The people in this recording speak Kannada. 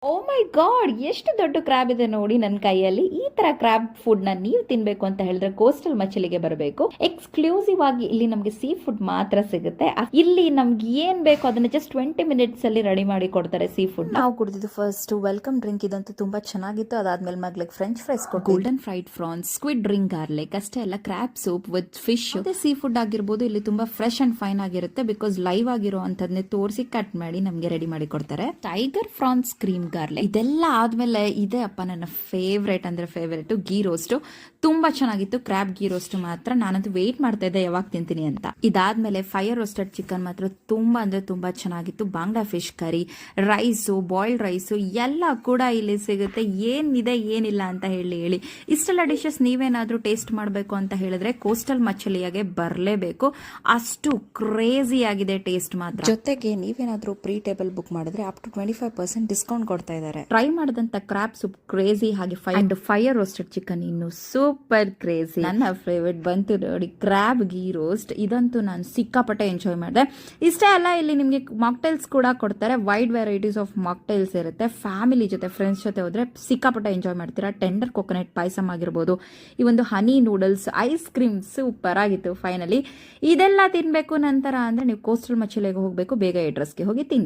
ಓ ಮೈ ಗಾಡ್, ಎಷ್ಟು ದೊಡ್ಡ ಕ್ರಾಬ್ ಇದೆ ನೋಡಿ ನನ್ನ ಕೈಯಲ್ಲಿ. ಈ ತರ ಕ್ರಾಬ್ ಫುಡ್ ನ ನೀವು ತಿನ್ಬೇಕು ಅಂತ ಹೇಳಿದ್ರೆ ಕೋಸ್ಟಲ್ ಮಚಲಿಗೆ ಬರಬೇಕು. ಎಕ್ಸ್ಕ್ಲೂಸಿವ್ ಆಗಿ ಇಲ್ಲಿ ನಮಗೆ ಸೀ ಫುಡ್ ಮಾತ್ರ ಸಿಗುತ್ತೆ. ಇಲ್ಲಿ ನಮ್ಗೆ ಏನ್ ಬೇಕು ಅದನ್ನ ಜಸ್ಟ್ 20 ಮಿನಿಟ್ಸ್ ಅಲ್ಲಿ ರೆಡಿ ಮಾಡಿ ಕೊಡ್ತಾರೆ ಸೀ ಫುಡ್. ನಾವು ಕುಡಿದಿದ್ದು ಫಸ್ಟ್ ವೆಲ್ಕಮ್ ಡ್ರಿಂಕ್, ಇದಂತೂ ತುಂಬಾ ಚೆನ್ನಾಗಿತ್ತು. ಅದಾದ್ಮೇಲೆ ಮಗ್ಲಿಗೆ french fries, golden fried prawns, squid drink, garlic ಅಷ್ಟೇ ಅಲ್ಲ, ಕ್ರಾಬ್ ಸೂಪ್ ವಿತ್ ಫಿಶ್. ಅದೇ ಸೀ ಫುಡ್ ಆಗಿರ್ಬೋದು, ಇಲ್ಲಿ ತುಂಬಾ ಫ್ರೆಶ್ ಅಂಡ್ ಫೈನ್ ಆಗಿರುತ್ತೆ. ಬಿಕಾಸ್ ಲೈವ್ ಆಗಿರೋ ಅಂತದ್ನೇ ತೋರಿಸಿ ಕಟ್ ಮಾಡಿ ನಮ್ಗೆ ರೆಡಿ ಮಾಡಿ ಕೊಡ್ತಾರೆ. ಟೈಗರ್ ಫ್ರಾನ್ಸ್ ಕ್ರೀಮ್ ಗಾರ್ಲಿಕ್ ಇದೆಲ್ಲ ಆದ್ಮೇಲೆ ಇದೆ ಅಪ್ಪ ನನ್ನ ಫೇವ್ರೇಟ್ ಅಂದ್ರೆ ಫೇವ್ರೇಟ್ ಗೀ ರೋಸ್ಟ್. ತುಂಬಾ ಚೆನ್ನಾಗಿತ್ತು ಕ್ರಾಬ್ ಗೀ ರೋಸ್ಟ್ ಮಾತ್ರ. ನಾನಂತೂ ವೇಟ್ ಮಾಡ್ತಾ ಇದ್ದೆ ಯಾವಾಗ ತಿಂತೀನಿ ಅಂತ. ಇದಾದ್ಮೇಲೆ ಫೈರ್ ರೋಸ್ಟೆಡ್ ಚಿಕನ್ ಮಾತ್ರ ತುಂಬಾ ಅಂದ್ರೆ ತುಂಬಾ ಚೆನ್ನಾಗಿತ್ತು. Bangla fish curry, rice, boiled rice ಎಲ್ಲ ಕೂಡ ಇಲ್ಲಿ ಸಿಗುತ್ತೆ. ಏನಿದೆ ಏನಿಲ್ಲ ಅಂತ ಹೇಳಿ ಇಷ್ಟೆಲ್ಲ ಡಿಶಸ್ ನೀವೇನಾದ್ರೂ ಟೇಸ್ಟ್ ಮಾಡಬೇಕು ಅಂತ ಹೇಳಿದ್ರೆ ಕೋಸ್ಟಲ್ ಮಚಲಿಯಾಗೆ ಬರಲೇಬೇಕು. ಅಷ್ಟು ಕ್ರೇಜಿ ಆಗಿದೆ ಟೇಸ್ಟ್ ಮಾತ್ರ. ಜೊತೆಗೆ ನೀವೇನಾದ್ರೂ ಪ್ರೀ ಟೇಬಲ್ ಬುಕ್ ಮಾಡಿದ್ರೆ ಅಪ್ ಟು 25% ಡಿಸ್ಕೌಂಟ್ ಕೊಡ್ತಾ ಇದ್ದಾರೆ. ಟ್ರೈ ಮಾಡಿದಂತ ಕ್ರಾಬ್ ಸೂಪ್ ಕ್ರೇಜಿ, ಹಾಗೆ ಫೈರ್ ರೋಸ್ಟೆಡ್ ಚಿಕನ್ ಇನ್ನು ಸೂಪರ್ ಕ್ರೇಜಿ. ನನ್ನ ಫೇವರೇಟ್ ಬಂತು ನೋಡಿ ಕ್ರಾಬ್ ಗೀ ರೋಸ್ಟ್. ಇದಂತೂ ನಾನು ಸಿಕ್ಕಾಪಟ್ಟೆ ಎಂಜಾಯ್ ಮಾಡಿದೆ. ಇಷ್ಟೇ ಅಲ್ಲ, ಇಲ್ಲಿ ನಿಮಗೆ ಮಾಕ್ಟೈಲ್ಸ್ ಕೂಡ ಕೊಡ್ತಾರೆ. ವೈಡ್ ವೆರೈಟೀಸ್ ಆಫ್ ಮಾಕ್ಟೈಲ್ಸ್ ಇರುತ್ತೆ. ಫ್ಯಾಮಿಲಿ ಜೊತೆ ಫ್ರೆಂಡ್ಸ್ ಜೊತೆ ಹೋದ್ರೆ ಸಿಕ್ಕಾಪಟ್ಟೆ ಎಂಜಾಯ್ ಮಾಡ್ತೀರಾ. ಟೆಂಡರ್ ಕೊಕೊನಟ್ ಪಾಯಸಮ್ ಆಗಿರ್ಬೋದು, ಈ ಒಂದು ಹನಿ ನೂಡಲ್ಸ್, ಐಸ್ ಕ್ರೀಮ್ ಸೂಪರ್ ಆಗಿತ್ತು. ಫೈನಲಿ ಇದೆಲ್ಲ ತಿನ್ಬೇಕು ನಂತರ ಅಂದ್ರೆ ನೀವು ಕೋಸ್ಟಲ್ ಮಚಲಿಗೆ ಹೋಗ್ಬೇಕು. ಬೇಗ ಅಡ್ರೆಸ್ಗೆ ಹೋಗಿ ತಿನ್ನಿ.